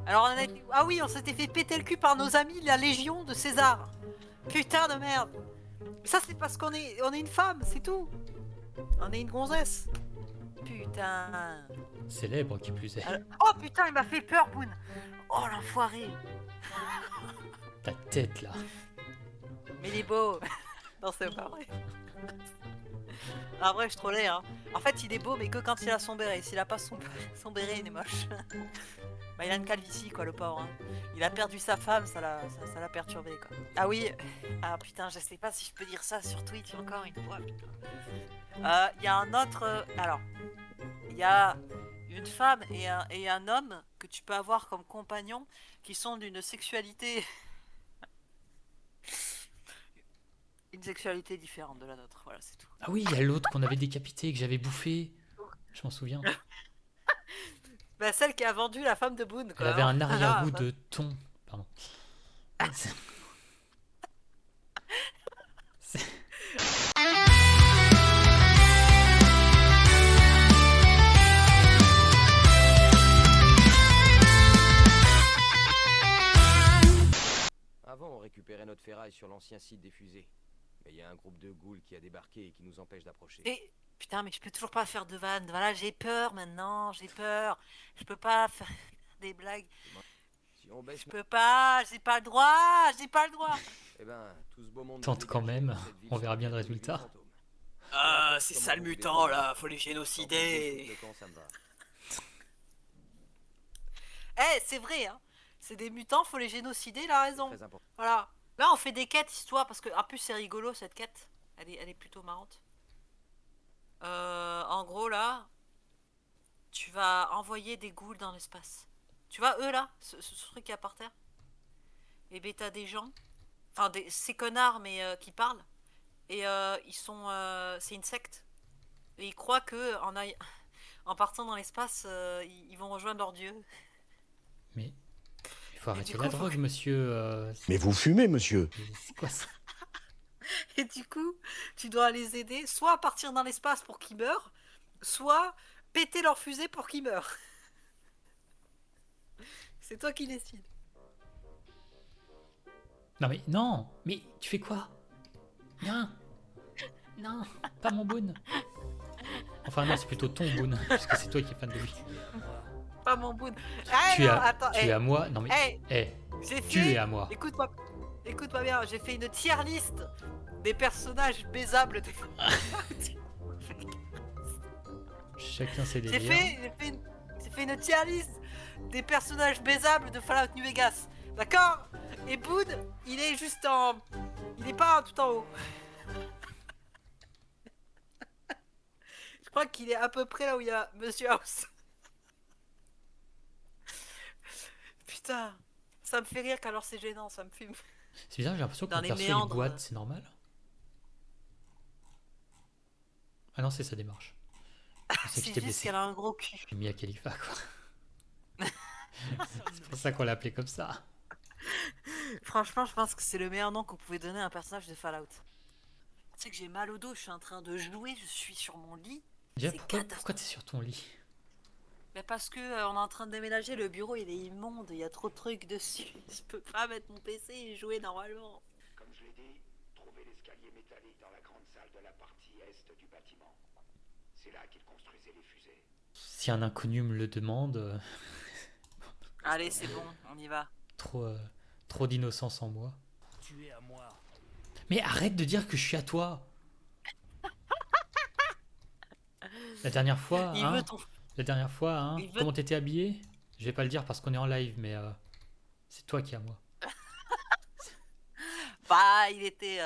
Alors on a été... Ah oui, on s'était fait péter le cul par nos amis, la Légion de César. Putain de merde. Ça c'est parce qu'on est une femme, c'est tout. On est une gonzesse. Putain. Célèbre qui plus est. Oh putain, il m'a fait peur, Boone. Oh l'enfoiré. Ta tête là. Mais il est beau. Non, c'est pas vrai. En vrai, je trollais, hein. En fait, il est beau, mais que quand il a son béret. S'il a pas son béret, il est moche. Bah, il a une calvitie, quoi, le pauvre. Hein. Il a perdu sa femme, ça l'a perturbé, quoi. Ah oui. Ah putain, je sais pas si je peux dire ça sur Twitch encore une fois. Il y a un autre. Alors, il y a une femme et un homme que tu peux avoir comme compagnon qui sont d'une sexualité. Une sexualité différente de la nôtre. Voilà, c'est tout. Ah oui, il y a l'autre qu'on avait décapité, que j'avais bouffé. Je m'en souviens. Bah, celle qui a vendu la femme de Boone, quoi. Elle avait un arrière-goût Bah... de thon. Pardon. Avant, on récupérait notre ferraille sur l'ancien site des fusées. Mais il y a un groupe de ghouls qui a débarqué et qui nous empêche d'approcher. Et putain, mais je peux toujours pas faire de vanne. Voilà, j'ai peur maintenant, j'ai peur. Je peux pas faire des blagues. Si on baisse... Je peux pas, j'ai pas le droit, j'ai pas le droit. Eh ben, tout ce beau monde... Tente quand même, on verra bien le résultat. Ah, c'est ça le mutant là, faut les génocider. Eh, c'est vrai, hein. C'est des mutants, faut les génocider, il a raison. Voilà. Là, on fait des quêtes histoire parce que, en plus, c'est rigolo cette quête. Elle est plutôt marrante. En gros, là, tu vas envoyer des ghouls dans l'espace. Tu vois, eux là, ce truc qui est par terre. Et ben, t'as des gens, enfin, ces connards, mais qui parlent. Et ils sont. C'est une secte. Et ils croient que en partant dans l'espace, ils vont rejoindre leur dieu. Mais il faut arrêter la drogue, monsieur. Mais vous fumez, monsieur. C'est quoi ça? Et du coup, tu dois les aider soit à partir dans l'espace pour qu'ils meurent, soit péter leur fusée pour qu'ils meurent. C'est toi qui décides. Non mais non. Mais tu fais quoi? Non. Non, pas mon Boone. Enfin non, c'est plutôt ton Boone, puisque c'est toi qui es fan de lui. Pas mon Boone. Tu es à moi. Non mais, tu es à moi. Écoute-moi bien, j'ai fait une tier list des personnages baisables des... Chacun ses délires. J'ai fait une tier list des personnages baisables de Fallout New Vegas. D'accord? Et Boone, il est juste en... Il est pas tout en haut. Je crois qu'il est à peu près là où il y a Monsieur House. Putain, ça me fait rire qu'alors c'est gênant, ça me fume. C'est bizarre, j'ai l'impression que mon perso il boite, c'est normal? Ah non, c'est sa démarche. C'est juste qu'elle a un gros cul. Mia Khalifa, quoi. C'est pour ça qu'on l'a appelé comme ça. Franchement, je pense que c'est le meilleur nom qu'on pouvait donner à un personnage de Fallout. Tu sais que j'ai mal au dos, je suis en train de jouer, je suis sur mon lit. Déjà, pourquoi t'es sur ton lit? Mais parce que on est en train de déménager, le bureau il est immonde, il y a trop de trucs dessus. Je peux pas mettre mon PC et jouer normalement. Comme je l'ai dit, trouvez l'escalier métallique dans la grande salle de la partie est du bâtiment. C'est là qu'ils construisaient les fusées. Si un inconnu me le demande... Allez, c'est bon, on y va. Trop d'innocence en moi. Tu es à moi. Mais arrête de dire que je suis à toi. La dernière fois, comment t'étais habillé? Je vais pas le dire parce qu'on est en live, mais c'est toi qui es à moi. Il était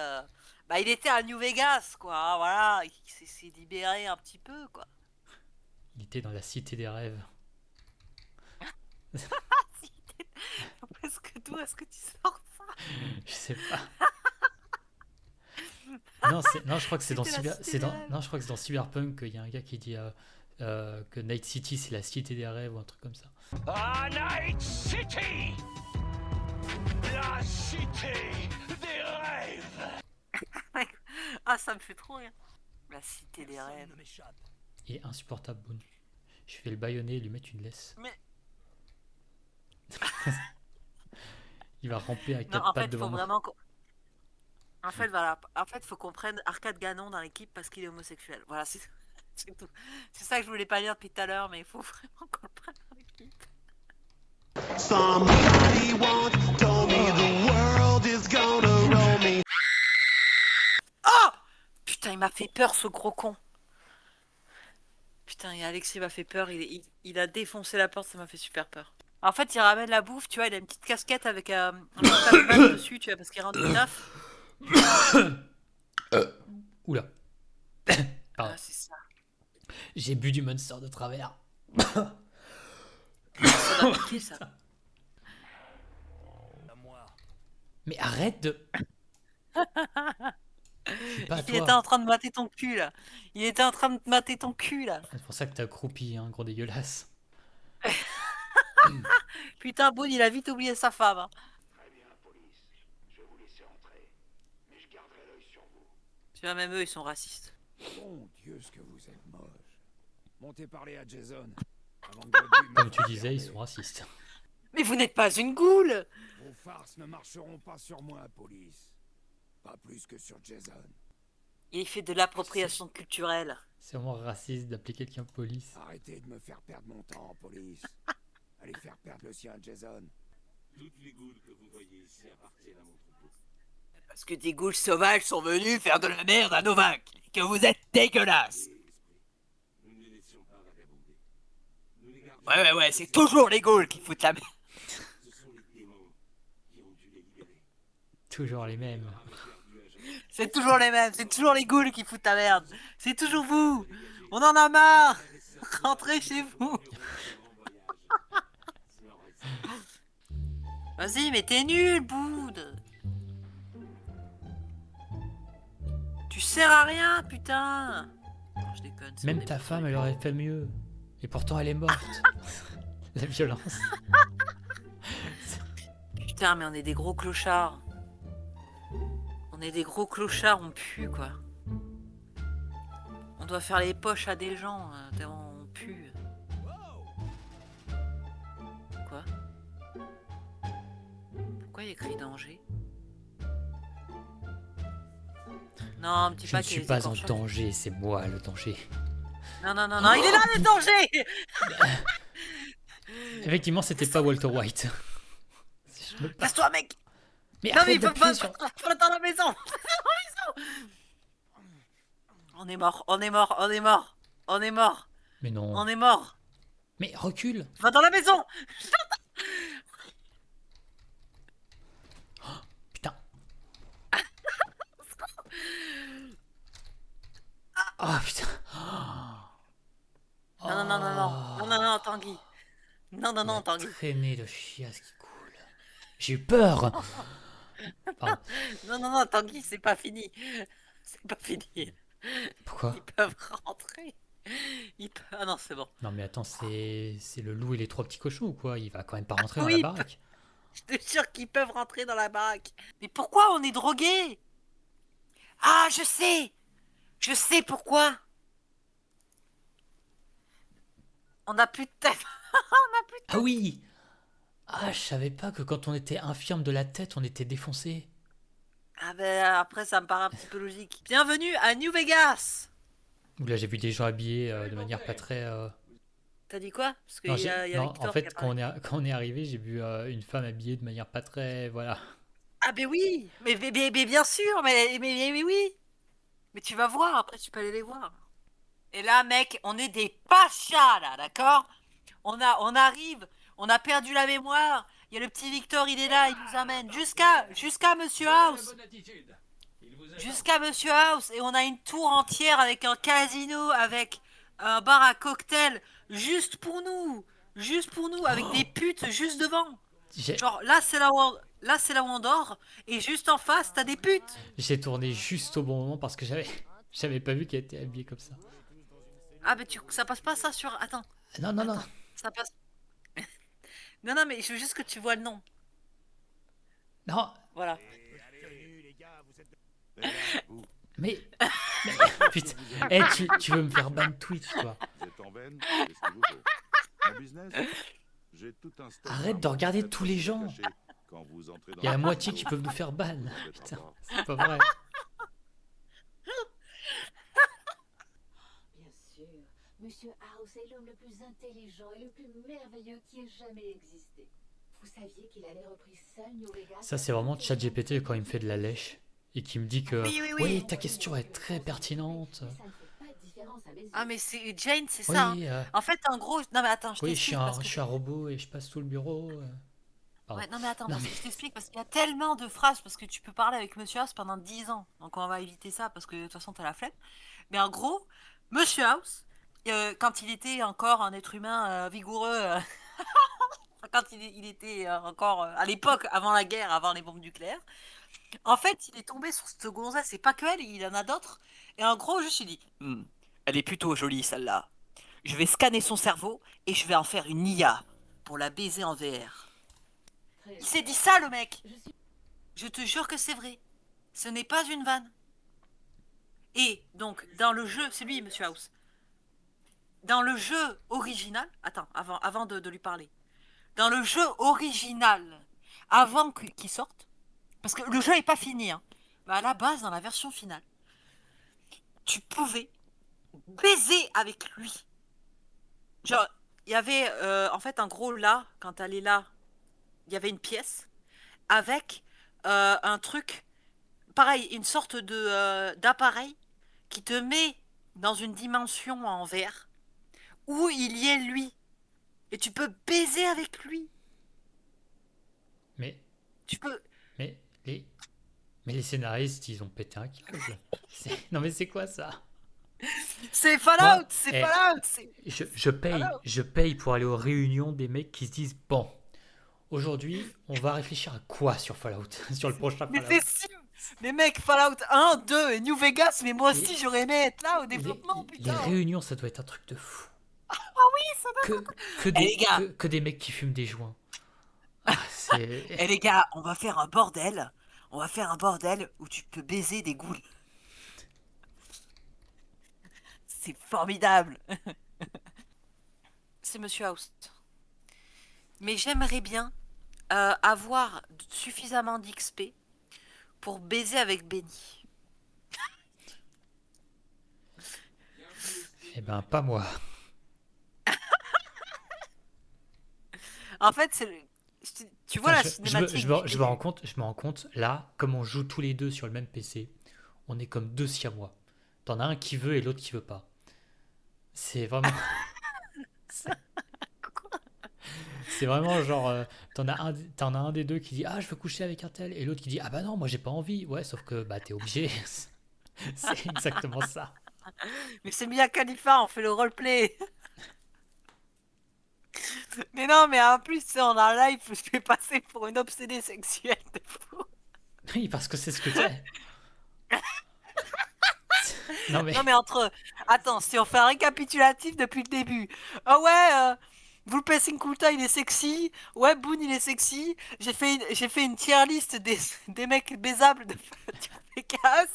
à New Vegas, quoi. Voilà, il s'est libéré un petit peu, quoi. Il était dans la cité des rêves. D'où est-ce que tu sors ça? Je sais pas. Non, je crois que c'est dans Cyberpunk qu'il y a un gars qui dit que Night City c'est la cité des rêves ou un truc comme ça. Ah, Night City, la cité des rêves. Ah, ça me fait trop rire. La cité des rêves. Il est insupportable, Boone. Je vais le bâillonner et lui mettre une laisse. Mais Il va ramper avec Non, 4 en pattes fait, devant faut moi. vraiment. En fait, voilà. En fait, faut qu'on prenne Arcade Ganon dans l'équipe parce qu'il est homosexuel. Voilà, c'est tout. C'est ça que je voulais pas dire depuis tout à l'heure, mais il faut vraiment qu'on le prenne dans l'équipe. Somebody once told me the world is gonna roll me. Oh putain, il m'a fait peur, ce gros con. Putain, et Alexis m'a fait peur. Il a défoncé la porte, ça m'a fait super peur. En fait, il ramène la bouffe, tu vois, il a une petite casquette avec un petit Pac-Man dessus, tu vois, parce qu'il rentre du taf. Oula. Pardon. Ah, c'est ça. J'ai bu du Monster de travers. Ça doit piquer, ça. À moi. Mais arrête de... C'est pas à Il était toi. en train de mater ton cul, là. Il était en train de mater ton cul, là. C'est pour ça que t'as accroupi, hein, gros dégueulasse. Putain, Boone, il a vite oublié sa femme. Hein. Très bien, police. Je vais vous laisser entrer. Mais je garderai l'œil sur vous. Tu vois, même eux, ils sont racistes. Mon Dieu, ce que vous êtes moche. Montez parler à Jason. Avant que votre vie me Comme tu fasse disais, ils regarder. sont racistes. Mais vous n'êtes pas une goule. Vos farces ne marcheront pas sur moi, police. Pas plus que sur Jason. Il fait de l'appropriation culturelle. C'est vraiment raciste d'appeler quelqu'un police. Arrêtez de me faire perdre mon temps, police. Allez faire perdre le sien, Jason. Parce que des ghouls sauvages sont venus faire de la merde à Novak. Que vous êtes dégueulasses. Ouais, c'est toujours les ghouls qui foutent la merde. Toujours les mêmes. C'est toujours les mêmes, c'est toujours les ghouls qui foutent la merde. C'est toujours vous. On en a marre. Rentrez chez vous. Vas-y, mais t'es nul, Boud. Tu sers à rien, putain. Non, je déconne. c'est Même on est ta pas femme, sur les elle aurait fait mieux. Et pourtant, elle est morte. La violence. Putain, mais on est des gros clochards. On est des gros clochards, on pue, quoi. On doit faire les poches à des gens, tellement on pue. Quoi? Pourquoi il y a écrit danger? Non, me dis Je pas ne qu'il y suis a des pas en écorcheurs. danger, c'est moi le danger. Non, il est là le danger! Effectivement, c'était pas Walter White. Si je me passe- Casse-toi, mec! Mais Non, mais arrête il faut d'appuyer pas sur... faut dans la maison! On est mort, on est mort, on est mort, on est mort, Mais non. on est mort! Mais recule. Va dans la maison! Putain. Oh putain. Non, Tanguy. Non, La Tanguy. traînée de chiasse qui coule. J'ai eu peur. Pardon. Non, Tanguy, c'est pas fini. C'est pas fini. Pourquoi? Ils peuvent rentrer. Ah non, c'est bon. Non mais attends, c'est le loup et les trois petits cochons ou quoi? Il va quand même pas rentrer dans Oui. la baraque. Je te jure qu'ils peuvent rentrer dans la baraque. Mais pourquoi on est drogués? Ah, je sais. Je sais pourquoi. On a plus de tête. Ah oui. Ah, je savais pas que quand on était infirme de la tête, on était défoncé. Ah ben après, ça me paraît un petit peu logique. Bienvenue à New Vegas. Ouh là, j'ai vu des gens habillés de manière pas très... T'as dit quoi? Parce qu'il Non, y a non, Victor en qui fait, a parlé. quand on est arrivé, j'ai vu une femme habillée de manière pas très... Voilà. Ah ben oui, mais bien sûr, mais oui. Mais tu vas voir, après tu peux aller les voir. Et là, mec, on est des pachas, là, d'accord? On arrive, on a perdu la mémoire. Il y a le petit Victor, il est là, il nous amène jusqu'à Monsieur House. Jusqu'à Monsieur House. Et on a une tour entière avec un casino, avec un bar à cocktail, juste pour nous. Juste pour nous, avec des putes juste devant. J'ai Genre, là, c'est là où on dort. Et juste en face, t'as des putes. j'ai tourné juste au bon moment parce que j'avais pas vu qu'elle était habillée comme ça. Ah, mais ça passe pas ça sur... Attends, Non, non, non. ça passe... non, mais je veux juste que tu vois le nom. Non, Voilà. mais putain. Eh, tu veux me faire ban Twitch, toi? Vous êtes en veine, qu'est-ce qu'il vous faut? Un business? J'ai tout un stock Arrête de d'armes regarder secrètes tous les caché gens. quand vous entrez dans Il y a la le moitié casino. qui peuvent nous faire ban. Vous êtes Putain, encore. c'est pas vrai. Bien sûr, Monsieur House est l'homme le plus intelligent et le plus merveilleux qui ait jamais existé. Vous saviez qu'il avait repris seul New Vegas? Ça, c'est vraiment ChatGPT quand il me fait de la lèche et qui me dit que Oui, oui, oui. oui, ta question est très pertinente. Mais ça ne fait pas de différence à mes yeux. Ah, mais c'est Jane, c'est ça. Oui, En fait, en gros, non mais attends, je oui, je suis t'explique parce que je suis un robot et je passe tout le bureau. Pardon. ouais, non mais attends, Non, parce que mais- je t'explique parce qu'il y a tellement de phrases parce que tu peux parler avec Monsieur House pendant 10 ans. Donc on va éviter ça parce que de toute façon t'as la flemme. Mais en gros, Monsieur House, quand il était encore un être humain vigoureux, quand il était encore à l'époque avant la guerre, avant les bombes nucléaires, en fait il est tombé sur cette gonzesse, c'est pas que elle, il en a d'autres. Et en gros, je me suis dit, elle est plutôt jolie celle-là. Je vais scanner son cerveau et je vais en faire une IA pour la baiser en VR. Très Il s'est dit ça, le mec. Je suis Je te jure que c'est vrai. Ce n'est pas une vanne. Et donc, dans le jeu, c'est lui, Monsieur House. Dans le jeu original, attends, avant de lui parler. Dans le jeu original, avant qu'il sorte, parce que le jeu n'est pas fini, hein, mais à la base, dans la version finale, tu pouvais baiser avec lui. Genre, il y avait, en fait, en gros, là, quand elle est là, il y avait une pièce avec un truc, pareil, une sorte de d'appareil qui te met dans une dimension en VR où il y est lui. Et tu peux baiser avec lui. Mais, Tu peux. mais les scénaristes, ils ont pété un câble. Non, mais c'est quoi ça? C'est Fallout, Moi, c'est eh, Fallout. je paye pour aller aux réunions des mecs qui se disent bon, aujourd'hui, on va réfléchir à quoi sur Fallout, sur le prochain Mais Fallout. c'est sûr. Mais mec, Fallout 1, 2 et New Vegas, mais moi aussi Les- j'aurais aimé être là au Les, développement, les putain. réunions, ça doit être un truc de fou. Ah oui, ça doit. Que les gars. que des mecs qui fument des joints. Ah, c'est... Eh les gars, on va faire un bordel. On va faire un bordel où tu peux baiser des ghouls. C'est formidable. C'est Monsieur House. Mais j'aimerais bien avoir suffisamment d'XP pour baiser avec Benny. Eh ben, pas moi. En fait, c'est tu vois Putain, la je cinématique. je me rends compte, là, comme on joue tous les deux sur le même PC, on est comme deux siamois. T'en as un qui veut et l'autre qui veut pas. C'est vraiment... C'est vraiment genre, t'en as un des deux qui dit ah je veux coucher avec un tel et l'autre qui dit ah bah non moi j'ai pas envie. Ouais sauf que bah t'es obligé. C'est exactement ça. Mais c'est Mia Khalifa, on fait le roleplay. Mais non, mais en plus, tu sais, en live, je vais passer pour une obsédée sexuelle de fou. Oui parce que c'est ce que t'es. Non mais Non, mais entre. Attends, si on fait un récapitulatif depuis le début. Ah ouais, Vulpes Inculta, il est sexy. Ouais, Boone, il est sexy. J'ai fait une tier list des mecs baisables de Vegas.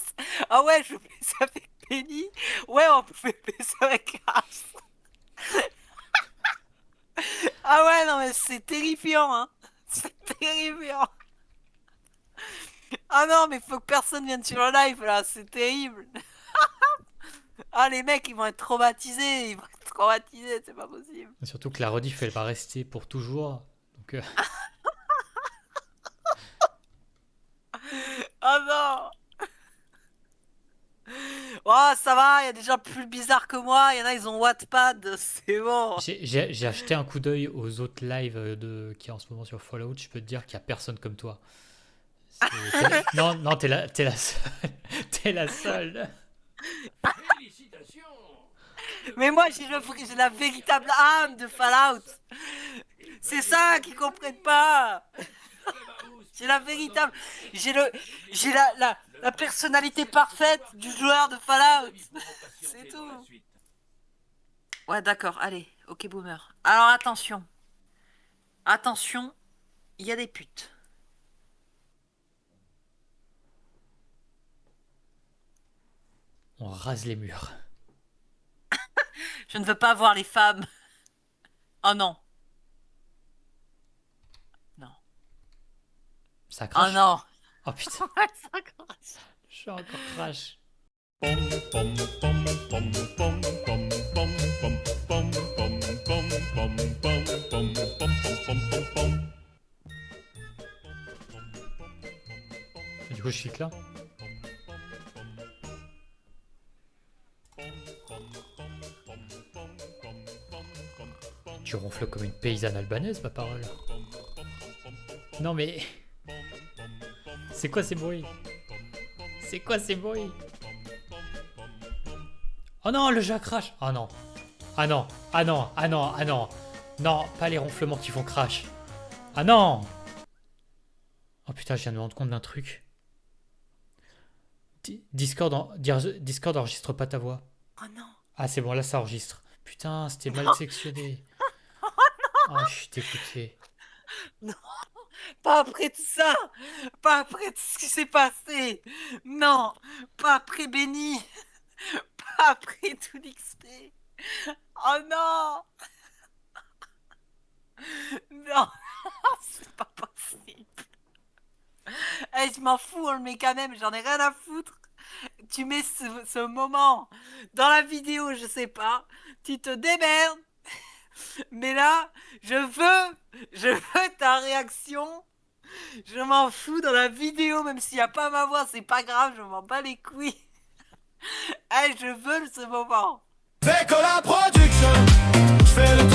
Ah ouais, je fais ça avec Penny. Ouais, on peut baiser avec Crash. Ah ouais, non, mais c'est terrifiant, hein. C'est terrifiant. Ah non, mais faut que personne vienne sur le live, là. C'est terrible. Ah, les mecs, ils vont être traumatisés. Ils vont être traumatisés, c'est pas possible. surtout que la rediff elle va rester pour toujours. Donc Oh non. Oh, ça va, il y a des gens plus bizarres que moi. Il y en a, ils ont Wattpad. C'est bon. j'ai acheté un coup d'œil aux autres lives qui est en ce moment sur Fallout. Je peux te dire qu'il y a personne comme toi. Non t'es la seule. T'es la seule. Félicitations. Mais moi, j'ai la véritable âme de Fallout. C'est ça qu'ils comprennent pas. J'ai la véritable. J'ai la personnalité parfaite du joueur de Fallout. C'est tout. Ouais, d'accord. Allez, ok, boomer. Alors attention. Attention, il y a des putes. On rase les murs. Je ne veux pas voir les femmes. Oh non. Ça Oh crache. non. Oh putain, Ça crache. j'ai encore crash. Et du coup, je clique là. Tu ronfles comme une paysanne albanaise, ma parole. Non mais... C'est quoi ces bruits? C'est quoi ces bruits? Oh non, le jeu crash. Oh non. Ah non, ah non, ah non, ah non. Non, pas les ronflements qui font crash. Ah non. Oh putain, je viens de me rendre compte d'un truc. Discord enregistre pas ta voix. Oh non. Ah c'est bon, là ça enregistre. Putain, c'était mal sectionné. Oh, je suis dégoûté. Pas après tout ça. Pas après tout ce qui s'est passé. Non. Pas après Benny. Pas après tout l'XP. Oh non. Non. C'est pas possible. Eh, je m'en fous, on le met quand même. J'en ai rien à foutre. Tu mets ce moment dans la vidéo, je sais pas. Tu te démerdes. Mais là, je veux ta réaction. Je m'en fous dans la vidéo, même s'il n'y a pas ma voix, c'est pas grave, je m'en bats les couilles. Eh, je veux ce moment. Avec la production, je fais le